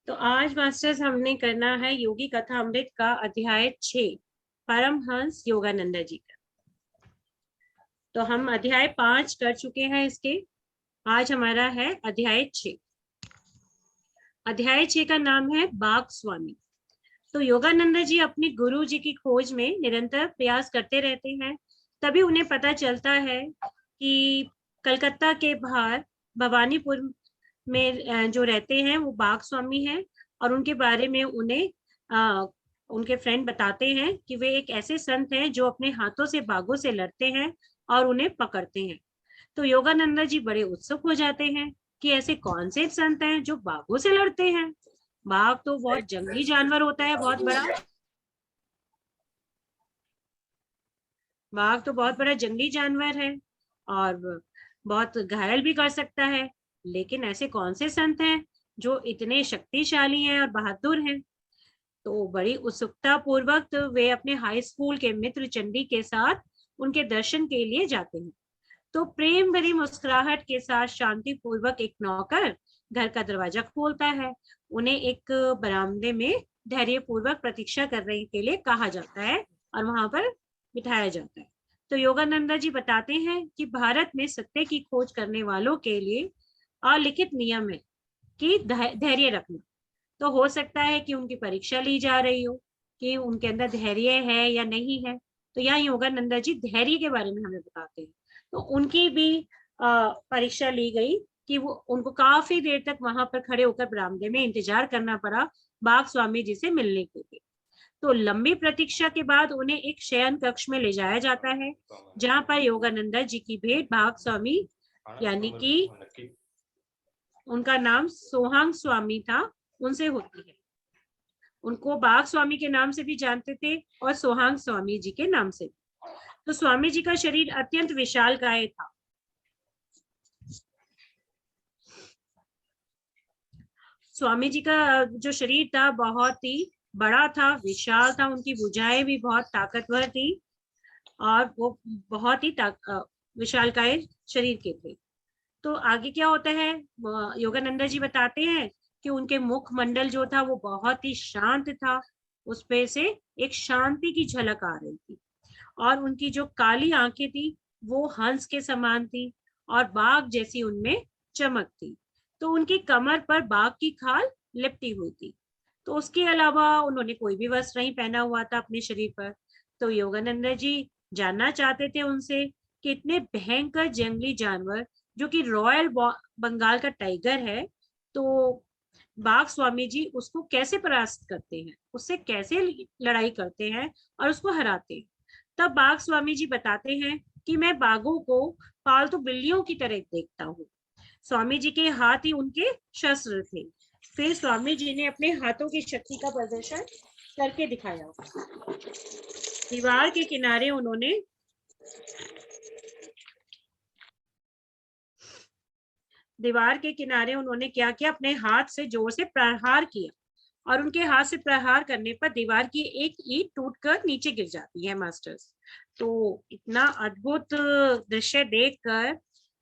तो आज मास्टर्स हमने करना है योगी कथा अमृत का अध्याय 6 परमहंस योगानंद जी का। तो हम अध्याय 5 कर चुके हैं इसके। आज हमारा है अध्याय 6। अध्याय 6 का नाम है बाग स्वामी। तो योगानंद जी अपने गुरु जी की खोज में निरंतर प्रयास करते रहते हैं। तभी उन्हें पता चलता है कि कलकत्ता के बाहर भवानीपुर में जो रहते हैं वो बाग स्वामी हैं, और उनके बारे में उन्हें उनके फ्रेंड बताते हैं कि वे एक ऐसे संत हैं जो अपने हाथों से बाघों से लड़ते हैं और उन्हें पकड़ते हैं। तो योगानंद जी बड़े उत्सुक हो जाते हैं कि ऐसे कौन से संत हैं जो बाघों से लड़ते हैं। बाघ तो बहुत जंगली जानवर होता है, बहुत बड़ा। बाघ तो बहुत बड़ा जंगली जानवर है और बहुत घायल भी कर सकता है। लेकिन ऐसे कौन से संत हैं जो इतने शक्तिशाली हैं और बहादुर हैं। तो बड़ी उत्सुकता पूर्वक वे अपने हाई स्कूल के मित्र चंडी के साथ उनके दर्शन के लिए जाते हैं। तो प्रेम भरी मुस्कुराहट के साथ शांति पूर्वक एक नौकर घर का दरवाजा खोलता है। उन्हें एक बरामदे में धैर्य पूर्वक प्रतीक्षा करने के लिए कहा जाता है और वहां पर बिठाया जाता है। तो योगानंद जी बताते हैं कि भारत में सत्य की खोज करने वालों के लिए अलिखित नियम है कि धैर्य रखना। तो हो सकता है कि उनकी परीक्षा ली जा रही हो कि उनके अंदर धैर्य है या नहीं है। तो यहाँ योगानंद जी धैर्य के बारे में हमें बताते हैं। तो उनकी भी परीक्षा ली गई कि वो उनको काफी देर तक वहां पर खड़े होकर बरामदे में इंतजार करना पड़ा बाग स्वामी जी से मिलने के लिए। तो लंबी प्रतीक्षा के बाद उन्हें एक शयन कक्ष में ले जाया जाता है, जहां पर योगानंद जी की भेंट बाग स्वामी यानी कि उनका नाम सोहांग स्वामी था, उनसे होती है। उनको बाग स्वामी के नाम से भी जानते थे और सोहांग स्वामी जी के नाम से। तो स्वामी जी का शरीर अत्यंत विशालकाय था। स्वामी जी का जो शरीर था बहुत ही बड़ा था, विशाल था। उनकी भुजाएं भी बहुत ताकतवर थी और वो बहुत ही विशालकाय शरीर के थे। तो आगे क्या होता है, योगानंद जी बताते हैं कि उनके मुख मंडल जो था वो बहुत ही शांत था। उस पे से एक शांति की झलक आ रही थी और उनकी जो काली आंखें थी वो हंस के समान थी और बाघ जैसी उनमें चमक थी। तो उनकी कमर पर बाघ की खाल लिपटी हुई थी। तो उसके अलावा उन्होंने कोई भी वस्त्र नहीं पहना हुआ था अपने शरीर पर। तो योगानंद जी जानना चाहते थे उनसे कि इतने भयंकर जंगली जानवर जो कि रॉयल बंगाल का टाइगर है, तो बाघ स्वामी जी उसको कैसे परास्त करते हैं, उससे कैसे लड़ाई करते हैं और उसको हराते हैं। तब बाघ स्वामी जी बताते हैं कि मैं बाघों को पालतू बिल्लियों की तरह देखता हूँ। स्वामी जी के हाथ ही उनके शस्त्र थे। फिर स्वामी जी ने अपने हाथों की शक्ति का प्रदर्शन करके दिखाया। दीवार के किनारे उन्होंने क्या किया, अपने हाथ से जोर से प्रहार किया और उनके हाथ से प्रहार करने पर दीवार की एक ईंट टूटकर नीचे गिर जाती है मास्टर्स। तो इतना अद्भुत दृश्य देखकर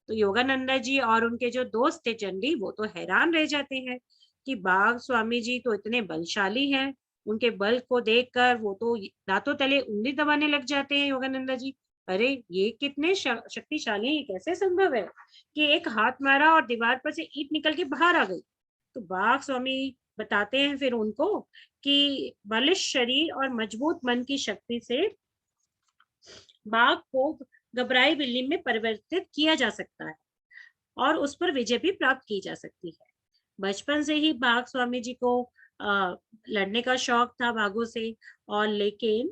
तो योगानंद जी और उनके जो दोस्त थे चंडी, वो तो हैरान रह जाते हैं कि बाघ स्वामी जी तो इतने बलशाली हैं। उनके बल को देखकर वो तो दांतों तले उंगली दबाने लग जाते हैं योगानंद जी। अरे ये कितने शक्तिशाली हैं, ये कैसे संभव है कि एक हाथ मारा और दीवार पर से ईंट निकल के बाहर आ गई। तो बाघ स्वामी बताते हैं फिर उनको कि बलिष्ठ शरीर और मजबूत मन की शक्ति से बाघ को घबराई बिल्ली में परिवर्तित किया जा सकता है और उस पर विजय भी प्राप्त की जा सकती है। बचपन से ही बाघ स्वामी जी को लड़ने का शौक था बाघों से, और लेकिन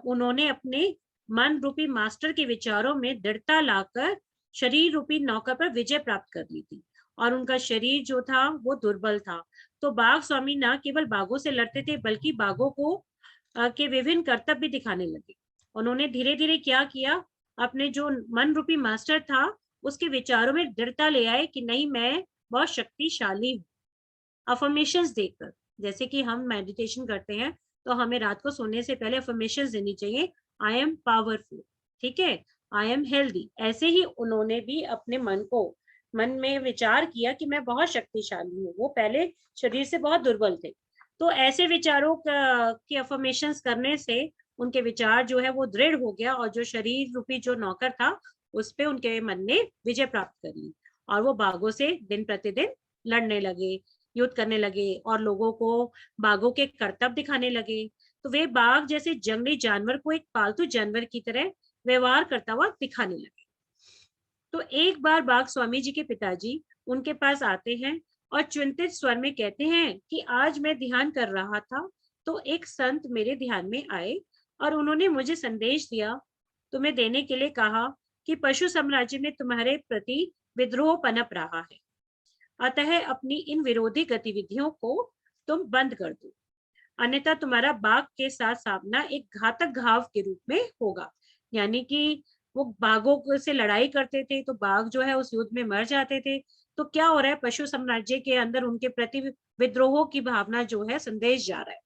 उन्होंने अपने मन रूपी मास्टर के विचारों में दृढ़ता लाकर शरीर रूपी नौका पर विजय प्राप्त कर ली थी और उनका शरीर जो था वो दुर्बल था। तो बाघ स्वामी न केवल बाघों से लड़ते थे बल्कि बाघों को के विभिन्न कर्तव्य भी दिखाने लगे। उन्होंने धीरे धीरे क्या किया, अपने जो मन रूपी मास्टर था उसके विचारों में दृढ़ता ले आए कि नहीं, मैं बहुत शक्तिशाली हूँ। अफर्मेशंस देकर, जैसे कि हम मेडिटेशन करते हैं तो हमें रात को सोने से पहले अफर्मेशंस देनी चाहिए। आई एम पावरफुल, ठीक है, आई एम हेल्दी। ऐसे ही उन्होंने भी अपने मन को मन में विचार किया कि मैं बहुत शक्तिशाली हूँ। वो पहले शरीर से बहुत दुर्बल थे। तो ऐसे विचारों की अफर्मेशंस करने से उनके विचार जो है वो दृढ़ हो गया, और जो शरीर रूपी जो नौकर था उस पे उनके मन ने विजय प्राप्त कर ली, और वो बाघों से दिन प्रतिदिन लड़ने लगे, युद्ध करने लगे, और लोगों को बाघों के करतब दिखाने लगे। तो वे बाघ जैसे जंगली जानवर को एक पालतू जानवर की तरह व्यवहार करता हुआ दिखाने लगे। तो एक बार बाघ स्वामी जी के पिताजी उनके पास आते हैं और चिंतित स्वर में कहते हैं कि आज मैं ध्यान कर रहा था तो एक संत मेरे ध्यान में आए और उन्होंने मुझे संदेश दिया, तुम्हें देने के लिए कहा कि पशु साम्राज्य में तुम्हारे प्रति विद्रोह पनप रहा है, अतः अपनी इन विरोधी गतिविधियों को तुम बंद कर दो, अन्यथा तुम्हारा बाघ के साथ सामना एक घातक घाव के रूप में होगा। यानी कि वो बाघों से लड़ाई करते थे तो बाघ जो है उस युद्ध में मर जाते थे। तो क्या हो रहा है, पशु साम्राज्य के अंदर उनके प्रति विद्रोह की भावना जो है संदेश जा रहा है,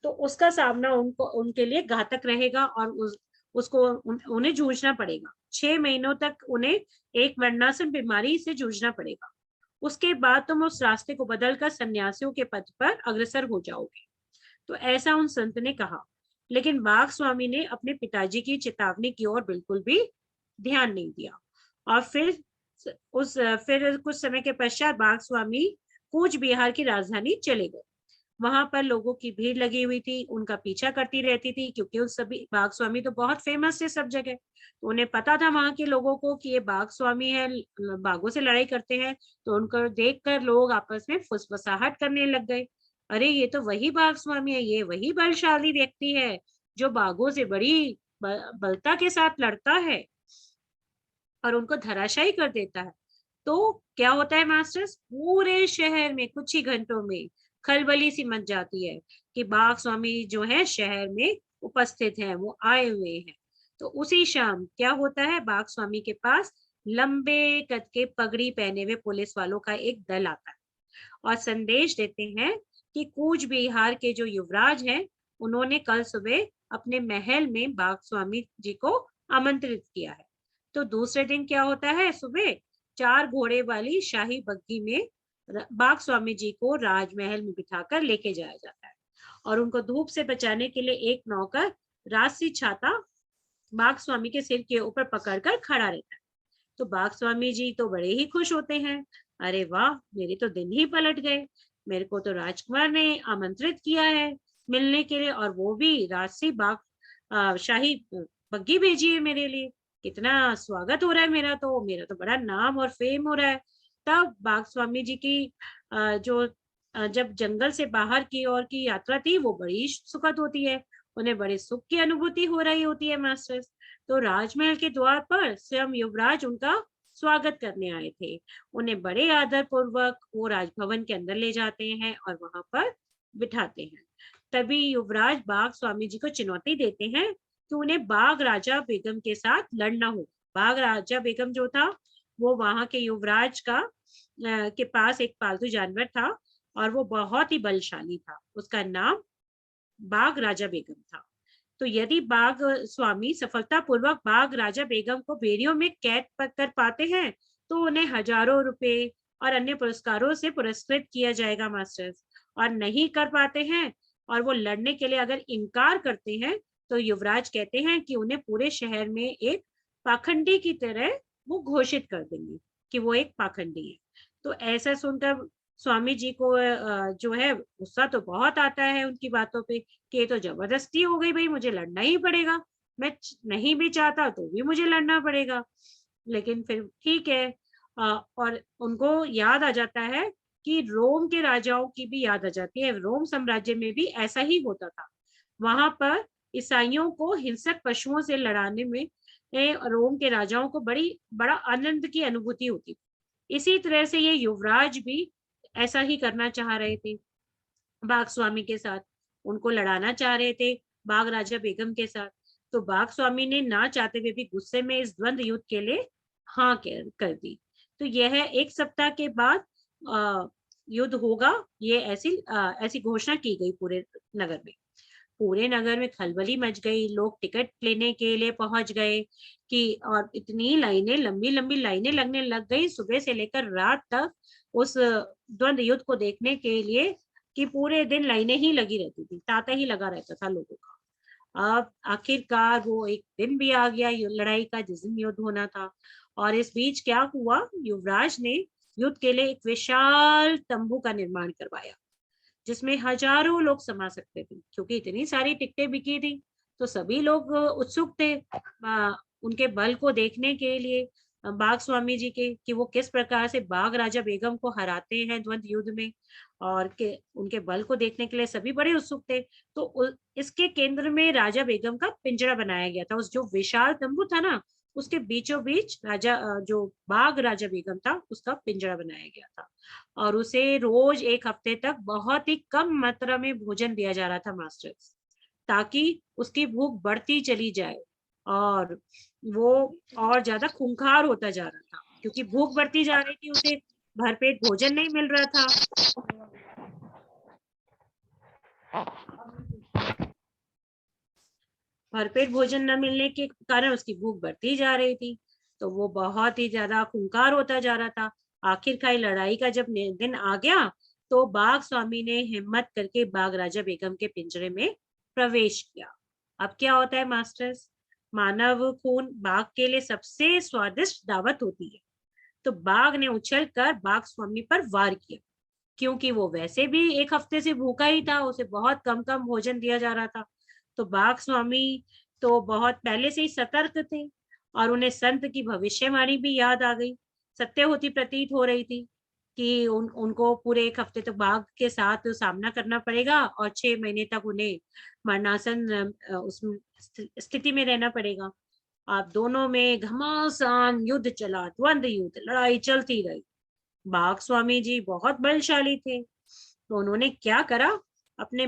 तो उसका सामना उनको उनके लिए घातक रहेगा, और उसको उन्हें जूझना पड़ेगा। 6 महीनों तक उन्हें एक मरणासन बीमारी से जूझना पड़ेगा। उसके बाद तुम उस रास्ते को बदलकर सन्यासियों के पथ पर अग्रसर हो जाओगे। तो ऐसा उन संत ने कहा, लेकिन बाघ स्वामी ने अपने पिताजी की चेतावनी की ओर बिल्कुल भी ध्यान नहीं दिया। और फिर कुछ समय के पश्चात बाघ स्वामी कूच बिहार की राजधानी चले गए। वहां पर लोगों की भीड़ लगी हुई थी, उनका पीछा करती रहती थी, क्योंकि उस सभी बाघ स्वामी तो बहुत फेमस थे सब जगह। तो उन्हें पता था वहां के लोगों को कि ये बाघ स्वामी है, बाघों से लड़ाई करते हैं। तो उनको देखकर लोग आपस में फुसफुसाहट करने लग गए, अरे ये तो वही बाघ स्वामी है, ये वही बलशाली व्यक्ति है जो बाघों से बड़ी बलता के साथ लड़ता है और उनको धराशायी कर देता है। तो क्या होता है मास्टर्स, पूरे शहर में कुछ ही घंटों में खलबली सी मच जाती है कि बाघ स्वामी जो है शहर में उपस्थित हैं, वो आए हुए हैं। तो उसी शाम क्या होता है, बाघ स्वामी के पास लंबे कद के पगड़ी पहने हुए पुलिस वालों का एक दल आता है और संदेश देते हैं कि कूच बिहार के जो युवराज हैं उन्होंने कल सुबह अपने महल में बाघ स्वामी जी को आमंत्रित किया है। तो दूसरे दिन क्या होता है, सुबह 4 घोड़े वाली शाही बग्घी में बाघ स्वामी जी को राजमहल में बिठाकर लेके जाया जाता है, और उनको धूप से बचाने के लिए एक नौकर राजसी छाता बाघ स्वामी के सिर के ऊपर पकड़कर खड़ा रहता है। तो बाघ स्वामी जी तो बड़े ही खुश होते हैं, अरे वाह, मेरे तो दिन ही पलट गए, मेरे को तो राजकुमार ने आमंत्रित किया है मिलने के लिए, और वो भी राजसी बाघ शाही बग्घी भेजी है मेरे लिए, कितना स्वागत हो रहा है मेरा तो बड़ा नाम और फेम हो रहा है। तब बाघ स्वामी जी की जब जंगल से बाहर की ओर की यात्रा थी वो बड़ी सुखद होती है, उन्हें बड़े सुख की अनुभूति हो रही होती है मास्टर्स। तो राजमहल के द्वार पर स्वयं युवराज उनका स्वागत करने आए थे। उन्हें बड़े आदर पूर्वक वो राजभवन के अंदर ले जाते हैं और वहां पर बिठाते हैं। तभी युवराज बाघ स्वामी जी को चुनौती देते हैं कि उन्हें बाघ राजा बेगम के साथ लड़ना हो। बाघ राजा बेगम जो था वो वहां के युवराज के पास एक पालतू जानवर था, और वो बहुत ही बलशाली था, उसका नाम बाघ राजा बेगम था। तो यदि बाघ स्वामी सफलतापूर्वक बाघ राजा बेगम को बेड़ियों में कैद कर पाते हैं तो उन्हें हजारों रुपए और अन्य पुरस्कारों से पुरस्कृत किया जाएगा मास्टर्स। और नहीं कर पाते हैं और वो लड़ने के लिए अगर इनकार करते हैं तो युवराज कहते हैं कि उन्हें पूरे शहर में एक पाखंडी की तरह वो घोषित कर देंगे कि वो एक पाखंडी है। तो ऐसा सुनकर स्वामी जी को जो है गुस्सा तो बहुत आता है उनकी बातों पे कि ये तो जबरदस्ती हो गई भाई, मुझे लड़ना ही पड़ेगा, मैं नहीं भी चाहता तो भी मुझे लड़ना पड़ेगा। लेकिन फिर ठीक है। और उनको याद आ जाता है कि रोम के राजाओं की भी याद आ जाती है, रोम साम्राज्य में भी ऐसा ही होता था। वहां पर ईसाइयों को हिंसक पशुओं से लड़ाने में रोम के राजाओं को बड़ा आनंद की अनुभूति होती। इसी तरह से ये युवराज भी ऐसा ही करना चाह रहे थे बाघ स्वामी के साथ, उनको लड़ाना चाह रहे थे बाघ राजा बेगम के साथ। तो बाघ स्वामी ने ना चाहते हुए भी गुस्से में इस द्वंद्व युद्ध के लिए हाँ कर दी। तो यह 1 सप्ताह के बाद युद्ध होगा, ये ऐसी घोषणा की गई पूरे नगर में। पूरे नगर में खलबली मच गई, लोग टिकट लेने के लिए पहुंच गए कि और इतनी लाइनें, लंबी लंबी लाइनें लगने लग गई सुबह से लेकर रात तक उस द्वंद्व युद्ध को देखने के लिए, कि पूरे दिन लाइनें ही लगी रहती थी, तांता ही लगा रहता था लोगों का। अब आखिरकार वो एक दिन भी आ गया लड़ाई का जिस दिन युद्ध होना था। और इस बीच क्या हुआ, युवराज ने युद्ध के लिए एक विशाल तंबू का निर्माण करवाया, जिसमें हजारों लोग समा सकते थे, क्योंकि इतनी सारी टिकटें बिकी थी। तो सभी लोग उत्सुक थे उनके बल को देखने के लिए, बाघ स्वामी जी के, कि वो किस प्रकार से बाघ राजा बेगम को हराते हैं द्वंद्व युद्ध में, और के उनके बल को देखने के लिए सभी बड़े उत्सुक थे। तो इसके केंद्र में राजा बेगम का पिंजरा बनाया गया था। उस जो विशाल तंबू था ना, उसके बीचों बीच जो बाघ राजा बेगम था उसका पिंजरा बनाया गया था। और उसे रोज एक हफ्ते तक बहुत ही कम मात्रा में भोजन दिया जा रहा था मास्टर्स, ताकि उसकी भूख बढ़ती चली जाए और वो और ज्यादा खूंखार होता जा रहा था, क्योंकि भूख बढ़ती जा रही थी, उसे भरपेट भोजन नहीं मिल रहा था। भरपेट भोजन न मिलने के कारण उसकी भूख बढ़ती जा रही थी, तो वो बहुत ही ज्यादा खूंखार होता जा रहा था। आखिरकार लड़ाई का जब दिन आ गया, तो बाघ स्वामी ने हिम्मत करके बाघ राजा बेगम के पिंजरे में प्रवेश किया। अब क्या होता है मास्टर्स, मानव खून बाघ के लिए सबसे स्वादिष्ट दावत होती है। तो बाघ ने उछलकर बाघ स्वामी पर वार किया, क्योंकि वो वैसे भी एक हफ्ते से भूखा ही था, उसे बहुत कम कम भोजन दिया जा रहा था। तो बाघ स्वामी तो बहुत पहले से ही सतर्क थे, और उन्हें संत की भविष्यवाणी भी याद आ गई, सत्य होती प्रतीत हो रही थी कि उनको पूरे एक हफ्ते तक बाघ के साथ सामना करना पड़ेगा, और 6 महीने तक उन्हें मरणासन उस स्थिति में रहना पड़ेगा। अब दोनों में घमासान युद्ध चला, द्वंद्व युद्ध, लड़ाई चलती रही। बाघ स्वामी जी बहुत बलशाली थे, तो उन्होंने क्या करा, अपने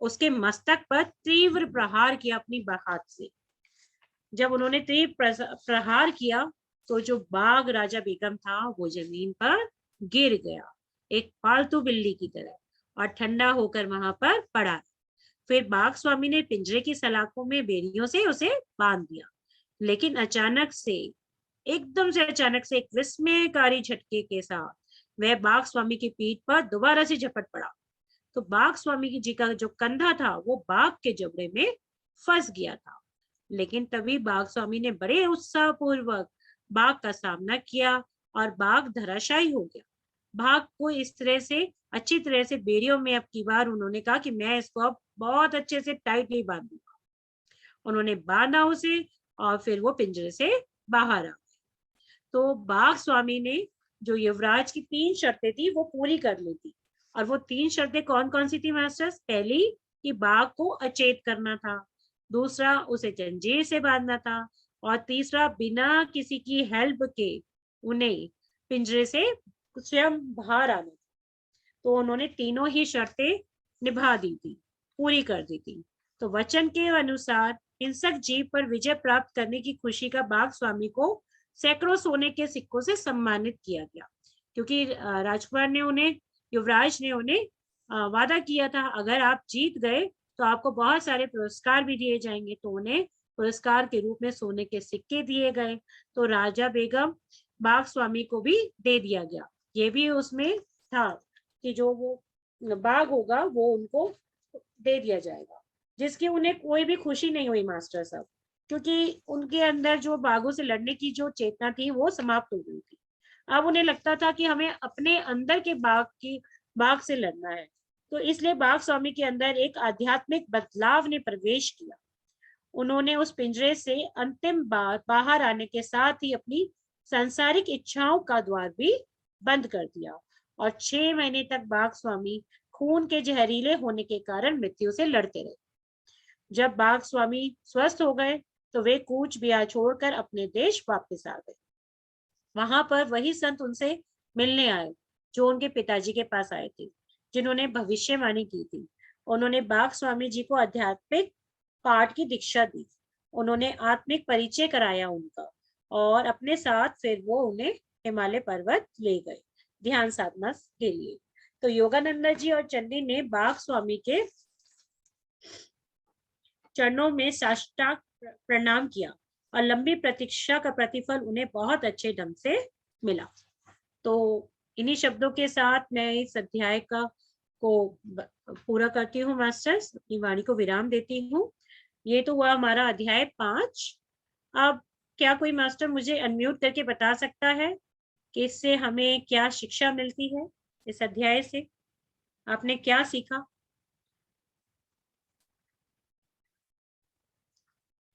उसके मस्तक पर तीव्र प्रहार किया अपनी हाथ से। जब उन्होंने तीव्र प्रहार किया, तो जो बाघ राजा बेगम था वो जमीन पर गिर गया, एक पालतू बिल्ली की तरह, और ठंडा होकर वहां पर पड़ा। फिर बाघ स्वामी ने पिंजरे की सलाखों में बेड़ियों से उसे बांध दिया। लेकिन एकदम से अचानक से, एक विस्मयकारी झटके के साथ वह बाघ स्वामी की पीठ पर दोबारा से झपट पड़ा। तो बाघ स्वामी जी का जो कंधा था वो बाघ के जबड़े में फंस गया था। लेकिन तभी बाघ स्वामी ने बड़े उत्साह पूर्वक बाघ का सामना किया, और बाघ धराशायी हो गया। बाघ को इस तरह से अच्छी तरह से बेड़ियों में अब की बार उन्होंने कहा कि मैं इसको अब बहुत अच्छे से टाइटली बांधूंगा। उन्होंने बांधा उसे, और फिर वो पिंजरे से बाहर आ। तो बाघ स्वामी ने जो युवराज की 3 शर्तें थी वो पूरी कर ली थी। और वो 3 शर्तें कौन कौन सी थी मास्टर्स, पहली कि बाघ को अचेत करना था, दूसरा उसे जंजीर से बांधना था, और तीसरा बिना किसी की हेल्प के उन्हें पिंजरे से स्वयं बाहर आना। तो उन्होंने तीनों ही शर्तें निभा दी थी, पूरी कर दी थी। तो वचन के अनुसार हिंसक जीव पर विजय प्राप्त करने की खुशी का बाघ स्वामी को सैकड़ों सोने के सिक्कों से सम्मानित किया गया, क्योंकि राजकुमार ने उन्हें, युवराज ने उन्हें वादा किया था, अगर आप जीत गए तो आपको बहुत सारे पुरस्कार भी दिए जाएंगे। तो उन्हें पुरस्कार के रूप में सोने के सिक्के दिए गए। तो राजा बेगम बाघ स्वामी को भी दे दिया गया। ये भी उसमें था कि जो वो बाघ होगा वो उनको दे दिया जाएगा, जिसकी उन्हें कोई भी खुशी नहीं हुई मास्टर साहब, क्योंकि उनके अंदर जो बाघों से लड़ने की जो चेतना थी वो समाप्त हो गई थी। अब उन्हें लगता था कि हमें अपने अंदर के बाघ से लड़ना है। तो इसलिए बाघ स्वामी के अंदर एक आध्यात्मिक बदलाव ने प्रवेश किया। उन्होंने उस पिंजरे से अंतिम बार बाहर आने के साथ ही अपनी सांसारिक इच्छाओं का द्वार भी बंद कर दिया, और 6 महीने तक बाघ स्वामी खून के जहरीले होने के कारण मृत्यु से लड़ते रहे। जब बाघ स्वामी स्वस्थ हो गए, तो वे कूच बिहार छोड़कर अपने देश वापस आ गए। वहां पर वही संत उनसे मिलने आए, जो उनके पिताजी के पास आए थे, जिन्होंने भविष्यवाणी की थी। उन्होंने बाघ स्वामी जी को आध्यात्मिक पाठ की दीक्षा दी। उन्होंने आत्मिक परिचय कराया उनका, और अपने साथ फिर वो उन्हें हिमालय पर्वत ले गए ध्यान साधना के लिए। तो योगानंद जी और चंडी ने बाघ स्वामी के चरणों में साष्टांग प्रणाम किया और लंबी प्रतीक्षा का प्रतिफल उन्हें बहुत अच्छे ढंग से मिला। तो इन्हीं शब्दों के साथ मैं इस अध्याय का को पूरा करती हूँ मास्टर्स, अपनी वाणी को विराम देती हूँ। ये तो हुआ हमारा अध्याय 5। अब क्या कोई मास्टर मुझे अनम्यूट करके बता सकता है कि इससे हमें क्या शिक्षा मिलती है? इस अध्याय से आपने क्या सीखा?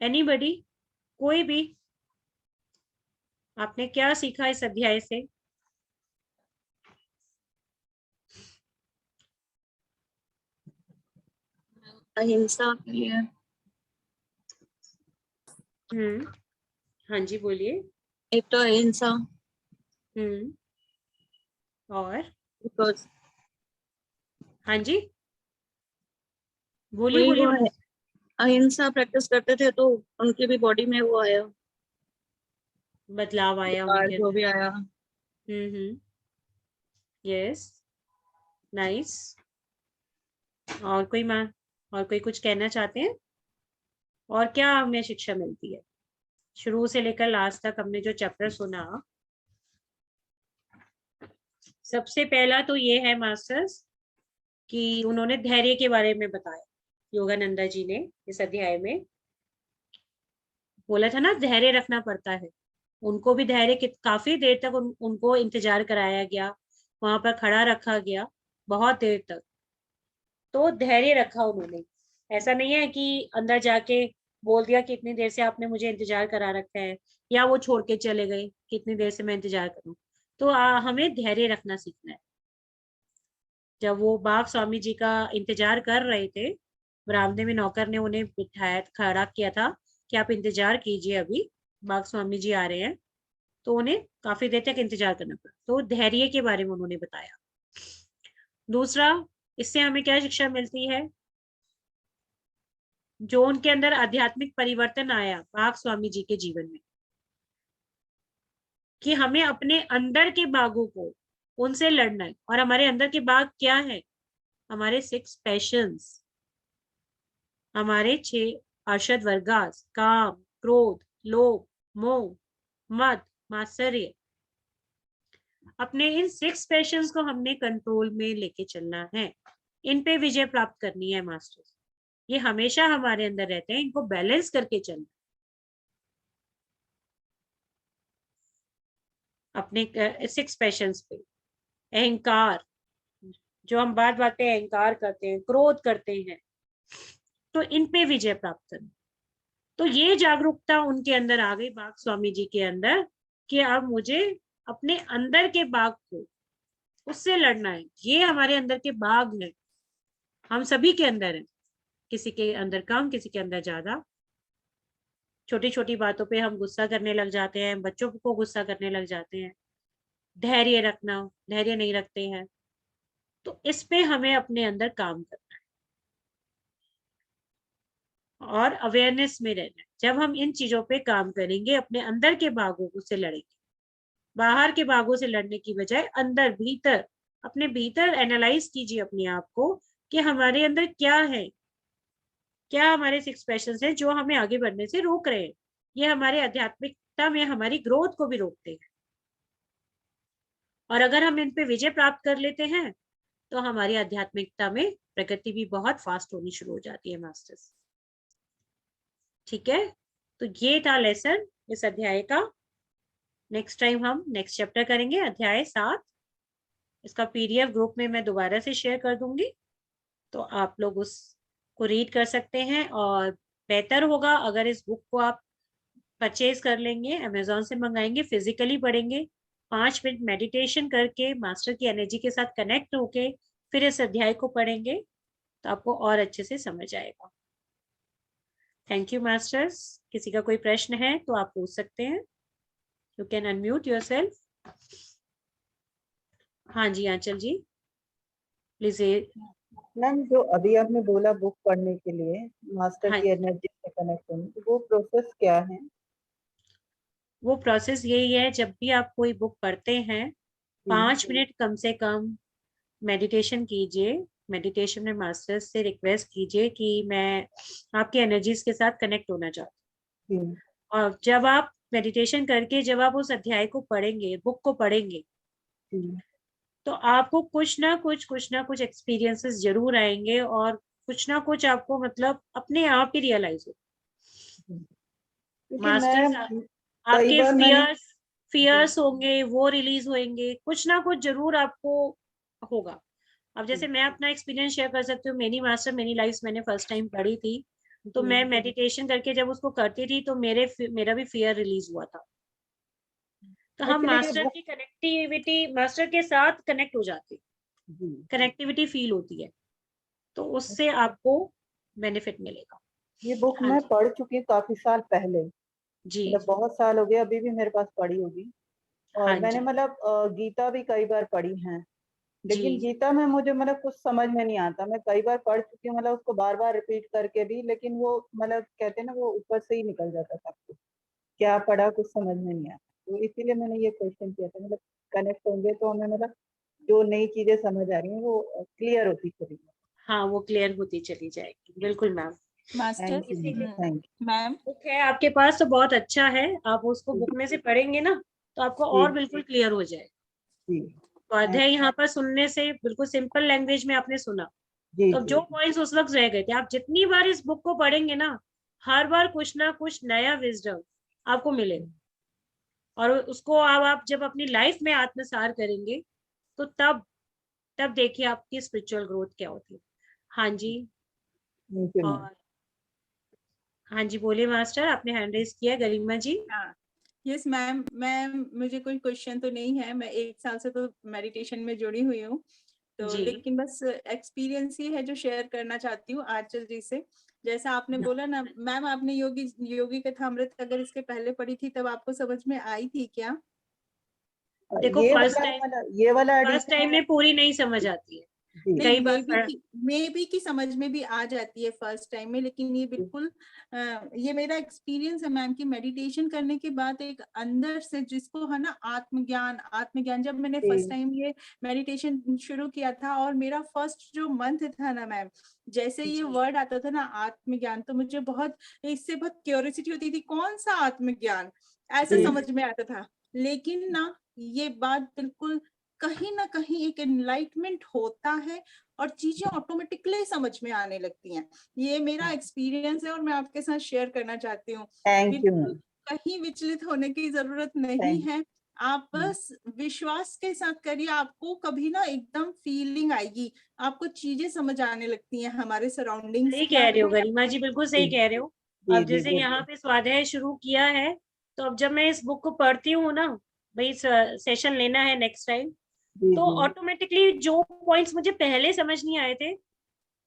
एनीबडी, कोई भी, आपने क्या सीखा इस अध्याय से? अहिंसा के लिए। हाँ जी, बोलिए। एक तो अहिंसा। और बिकॉज हाँ जी, बोलिए वही बोलिए। वो है, अहिंसा प्रैक्टिस करते थे तो उनकी भी बॉडी में वो आया, बदलाव आया बुखार उनके जो अंदर। भी आया। Yes, nice. और कोई माँ, और कोई कुछ कहना चाहते हैं? और क्या हमें शिक्षा मिलती है? शुरू से लेकर लास्ट तक हमने जो चैप्टर सुना, सबसे पहला तो ये है मास्टर्स कि उन्होंने धैर्य के बारे में बताया। योगानंदा जी ने इस अध्याय में बोला था ना, धैर्य रखना पड़ता है। उनको भी धैर्य काफी देर तक उनको इंतजार कराया गया, वहां पर खड़ा रखा गया बहुत देर तक। तो धैर्य रखा उन्होंने। ऐसा नहीं है कि अंदर जाके बोल दिया कि इतनी देर से आपने मुझे इंतजार करा रखा है, या वो छोड़ के चले गए कि इतनी देर से मैं इंतजार करूं। तो हमें धैर्य रखना सीखना है। जब वो बाघ स्वामी जी का इंतजार कर रहे थे, बरामदे में नौकर ने उन्हें बिठाया, खड़ा किया था कि आप इंतजार कीजिए, अभी बाघ स्वामी जी आ रहे हैं। तो उन्हें काफी देर तक इंतजार करना पड़ा। तो धैर्य के बारे में उन्होंने बताया। दूसरा, इससे हमें क्या शिक्षा मिलती है? जो उनके अंदर आध्यात्मिक परिवर्तन आया बाघ स्वामी जी के जीवन में, कि हमें अपने अंदर के बाघों को, उनसे लड़ना है। और हमारे अंदर के बाघ क्या है? हमारे 6 पैशंस, हमारे 6 अरशद वर्गास, काम, क्रोध, लोभ, मोह, मद, मात्सर्य। अपने इन 6 पैशंस को हमने कंट्रोल में लेके चलना है। इन पे विजय प्राप्त करनी है मास्टर्स। ये हमेशा हमारे अंदर रहते हैं, इनको बैलेंस करके चलना। अपने 6 पैशंस पे, अहंकार, जो हम बात बात पे अहंकार करते हैं, क्रोध करते हैं, तो इन पे विजय प्राप्त करना। तो ये जागरूकता उनके अंदर आ गई, बाघ स्वामी जी के अंदर, कि अब मुझे अपने अंदर के बाघ को, उससे लड़ना है। ये हमारे अंदर के बाघ हैं, हम सभी के अंदर है। किसी के अंदर कम, किसी के अंदर ज्यादा। छोटी छोटी बातों पे हम गुस्सा करने लग जाते हैं, बच्चों को गुस्सा करने लग जाते हैं। धैर्य रखना, धैर्य नहीं रखते हैं। तो इस पे हमें अपने अंदर काम करना है और अवेयरनेस में रहना है। जब हम इन चीजों पे काम करेंगे, अपने अंदर के बाघों से लड़ेंगे। बाहर के बाघों से लड़ने की बजाय अंदर भीतर, अपने भीतर एनालाइज कीजिए अपने आप को कि हमारे अंदर क्या है, क्या हमारे 6 पैशंस हैं जो हमें आगे बढ़ने से रोक रहे हैं। ये हमारे आध्यात्मिकता में हमारी ग्रोथ को भी रोकते हैं। और अगर हम इन पे विजय प्राप्त कर लेते हैं, तो हमारी आध्यात्मिकता में प्रगति भी बहुत फास्ट होनी शुरू हो जाती है मास्टर्स। ठीक है, तो ये था लेसन इस अध्याय का। नेक्स्ट टाइम हम नेक्स्ट चैप्टर करेंगे, अध्याय 7। इसका पीडीएफ ग्रुप में मैं दोबारा से शेयर कर दूंगी, तो आप लोग उसको रीड कर सकते हैं। और बेहतर होगा अगर इस बुक को आप परचेज कर लेंगे, अमेजोन से मंगाएंगे, फिजिकली पढ़ेंगे, 5 मिनट मेडिटेशन करके मास्टर की एनर्जी के साथ कनेक्ट होके फिर इस अध्याय को पढ़ेंगे, तो आपको और अच्छे से समझ आएगा। Thank you masters. किसी का कोई प्रश्न है तो आप पूछ सकते हैं। You can unmute yourself. हाँ जी आंचल जी, प्लीज। मैम, जो अभी आपने बोला बुक पढ़ने के लिए मास्टर हाँ, की एनर्जी से कनेक्ट होने, तो वो प्रोसेस क्या है? वो प्रोसेस यही है, जब भी आप कोई बुक पढ़ते हैं, जी 5 मिनट कम से कम मेडिटेशन कीजिए। मेडिटेशन में मास्टर्स से रिक्वेस्ट कीजिए कि मैं आपकी एनर्जीज के साथ कनेक्ट होना चाहती हूँ। और जब आप मेडिटेशन करके जब आप उस अध्याय को पढ़ेंगे, बुक को पढ़ेंगे, तो आपको कुछ ना कुछ एक्सपीरियंसेस जरूर आएंगे और कुछ ना कुछ आपको मतलब अपने आप ही रियलाइज हो। मास्टर्स आपके फियर्स होंगे, वो रिलीज होंगे, कुछ ना कुछ जरूर आपको होगा। अब जैसे मैं अपना एक्सपीरियंस शेयर कर सकती हूँ, मेरी मास्टर मेरी लाइफ मैंने फर्स्ट टाइम पढ़ी थी, तो मैं मेडिटेशन करके जब उसको करती थी तो मेरा भी फियर रिलीज हुआ था। तो हम मास्टर की कनेक्टिविटी, मास्टर के साथ कनेक्ट हो जाते, कनेक्टिविटी फील होती है, तो उससे आपको बेनिफिट मिलेगा। ये बुक मैं पढ़ चुकी हूँ काफी साल पहले जी, मतलब बहुत साल हो गए, अभी भी मेरे पास पड़ी होगी। और मैंने मतलब गीता भी कई बार पढ़ी है, लेकिन गीता में मुझे मतलब कुछ समझ में नहीं आता। मैं कई बार पढ़ चुकी हूँ मतलब उसको बार बार रिपीट करके भी, लेकिन वो मतलब कहते हैं ना वो ऊपर से ही निकल जाता था, कुछ क्या पढ़ा कुछ समझ में नहीं आता। तो इसीलिए मैंने ये क्वेश्चन किया था, मतलब कनेक्ट होंगे तो हमें मतलब जो नई चीजें समझ आ रही हैं वो क्लियर होती चली जाए। हाँ, वो क्लियर होती चली जाएगी। बिल्कुल मैम। मास्टर मैम बुक है आपके पास तो बहुत अच्छा है, आप उसको बुक में से पढ़ेंगे ना तो आपको और बिल्कुल क्लियर हो जाएगा। स्वाध्याय यहाँ पर सुनने से बिल्कुल सिंपल लैंग्वेज में आपने सुना, तो जो पॉइंट्स उस वक्त रह गए थे, आप जितनी बार इस बुक को पढ़ेंगे ना, हर बार कुछ ना कुछ नया विजडम आपको मिलेगा, और उसको आप जब अपनी लाइफ में आत्मसार करेंगे तो तब देखिए आपकी स्पिरिचुअल ग्रोथ क्या होती है। हाँ जी, और हाँ जी बोलिए मास्टर, आपने हैंड रेज किया, Garima ji. Yes ma'am. Ma'am मुझे कोई क्वेश्चन तो नहीं है, मैं 1 साल से तो मेडिटेशन में जुड़ी हुई हूँ, तो लेकिन बस एक्सपीरियंस ही है जो शेयर करना चाहती हूँ आंचल जी से। जैसा आपने बोला ना मैम, आपने योगी कथामृत अगर इसके पहले पढ़ी थी तब आपको समझ में आई थी क्या? देखो फर्स्ट टाइम में पूरी नहीं समझ आती है, कई बार मे बी की समझ में भी आ जाती है फर्स्ट टाइम में, लेकिन ये बिल्कुल ये मेरा एक्सपीरियंस है मैम कि मेडिटेशन करने के बाद एक अंदर से जिसको है ना आत्मज्ञान जब मैंने फर्स्ट टाइम ये मेडिटेशन शुरू किया था और मेरा फर्स्ट जो मंथ था ना मैम, जैसे ये वर्ड आता था ना आत्मज्ञान, तो मुझे बहुत इससे बहुत क्यूरियोसिटी होती थी, कौन सा आत्मज्ञान, ऐसा समझ में आता था। लेकिन ना ये बात बिल्कुल कहीं ना कहीं एक एनलाइटमेंट होता है और चीजें ऑटोमेटिकली समझ में आने लगती हैं। ये मेरा एक्सपीरियंस है और मैं आपके साथ शेयर करना चाहती हूँ। बिल्कुल कहीं विचलित होने की जरूरत नहीं है, आप बस विश्वास के साथ करिए, आपको कभी ना एकदम फीलिंग आएगी, आपको चीजें समझ आने लगती हैं हमारे सराउंडिंग्स। सही कह रहे हो गरिमा जी, बिल्कुल सही कह रहे हो। अब जैसे यहाँ पे स्वाध्याय शुरू किया है, तो अब जब मैं इस बुक को पढ़ती हूँ ना, भाई सेशन लेना है नेक्स्ट टाइम, तो ऑटोमेटिकली जो पॉइंट्स मुझे पहले समझ नहीं आए थे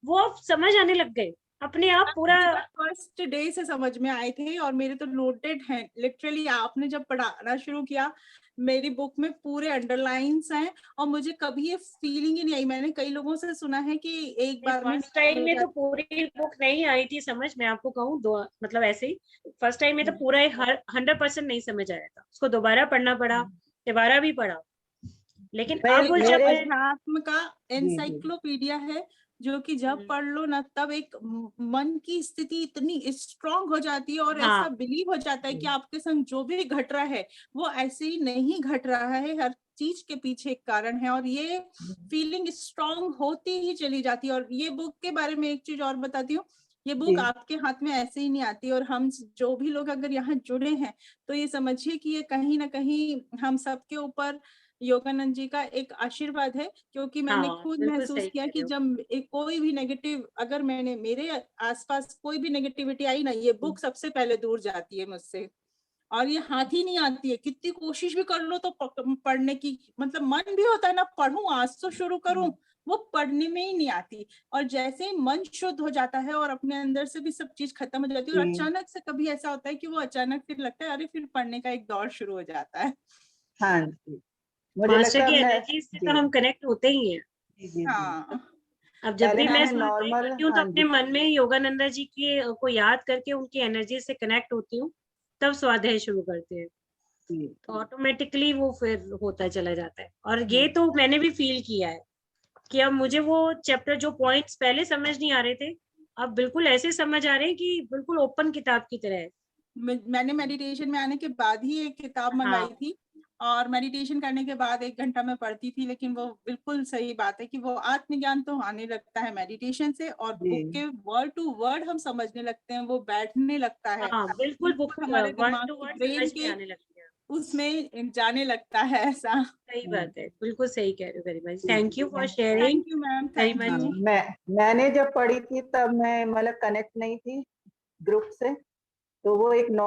वो अब समझ आने लग गए अपने आप पूरा। फर्स्ट डे से समझ में आए थे और मेरे तो नोटेड हैं लिटरली। आपने जब पढ़ाना शुरू किया मेरी बुक में पूरे अंडरलाइंस हैं और मुझे कभी ये फीलिंग ही नहीं आई। मैंने कई लोगों से सुना है कि एक बार में फर्स्ट टाइम में तो पूरी बुक नहीं आई थी समझ, मैं आपको कहूँ दो मतलब ऐसे ही फर्स्ट टाइम में तो पूरा 100% नहीं समझ आया था, उसको दोबारा पढ़ना पड़ा, दोबारा भी पढ़ा। लेकिन अब जब अध्यात्म का एनसाइक्लोपीडिया है जो कि जब पढ़ लो ना तब एक मन की स्थिति इतनी स्ट्रांग हो जाती है और ऐसा बिलीव हो जाता है कि आपके संग जो भी घट रहा है वो ऐसे ही नहीं घट रहा है, हर चीज के पीछे एक कारण है और ये फीलिंग स्ट्रांग होती ही चली जाती है। और ये बुक के बारे में एक चीज और बताती हूँ, ये बुक आपके हाथ में ऐसे ही नहीं आती और हम जो भी लोग अगर यहाँ जुड़े हैं तो ये समझिए कि ये कहीं ना कहीं हम सबके ऊपर योगानंद जी का एक आशीर्वाद है, क्योंकि मैंने खुद महसूस किया कि जब कोई भी नेगेटिव, अगर मेरे आसपास कोई भी नेगेटिविटी आई ना, ये बुक सबसे पहले दूर जाती है मुझसे और ये हाथ ही नहीं आती है। कितनी कोशिश भी कर लो तो पढ़ने की मतलब मन भी होता है ना, पढ़ूं आज तो शुरू करूं, वो पढ़ने में ही नहीं आती। और जैसे ही मन शुद्ध हो जाता है और अपने अंदर से भी सब चीज खत्म हो जाती है और अचानक से कभी ऐसा होता है कि वो अचानक फिर लगता है अरे फिर पढ़ने का एक दौर शुरू हो जाता है। हाँ जी, मास्टर की एनर्जी से तो हम कनेक्ट होते ही हैं। हाँ। अब जब भी मैं स्वाध्याय करती हूँ तो अपने मन में योगानंदा जी की को याद करके उनकी एनर्जी से कनेक्ट होती हूँ, तब स्वाध्याय शुरू करते हैं, तो ऑटोमेटिकली वो फिर होता चला जाता है। और ये तो मैंने भी फील किया है कि अब मुझे वो चैप्टर जो पॉइंट्स पहले समझ नहीं आ रहे थे, अब बिल्कुल ऐसे समझ आ रहे हैं कि बिल्कुल ओपन किताब की तरह है। मैंने मेडिटेशन में आने के बाद ही एक किताब मंगाई थी, और मेडिटेशन करने के बाद 1 घंटा मैं पढ़ती थी, लेकिन वो बिल्कुल सही बात है कि वो आत्मज्ञान तो आने लगता है मेडिटेशन से, और बुक के वर्ड टू वर्ड हम समझने लगते हैं, वो बैठने लगता है। बिल्कुल बुक हमारे वर्ड दिमाग टू की वर्ड ब्रेन समझ में के आने लगती है। उसमें जाने लगता है ऐसा। सही बात है, बिल्कुल सही कह रहे हो। Very much thank you for sharing. Thank you ma'am, very thank much. You. मैंने जब पढ़ी थी तब मैं मतलब कनेक्ट नहीं थी ग्रुप से, तो वो एक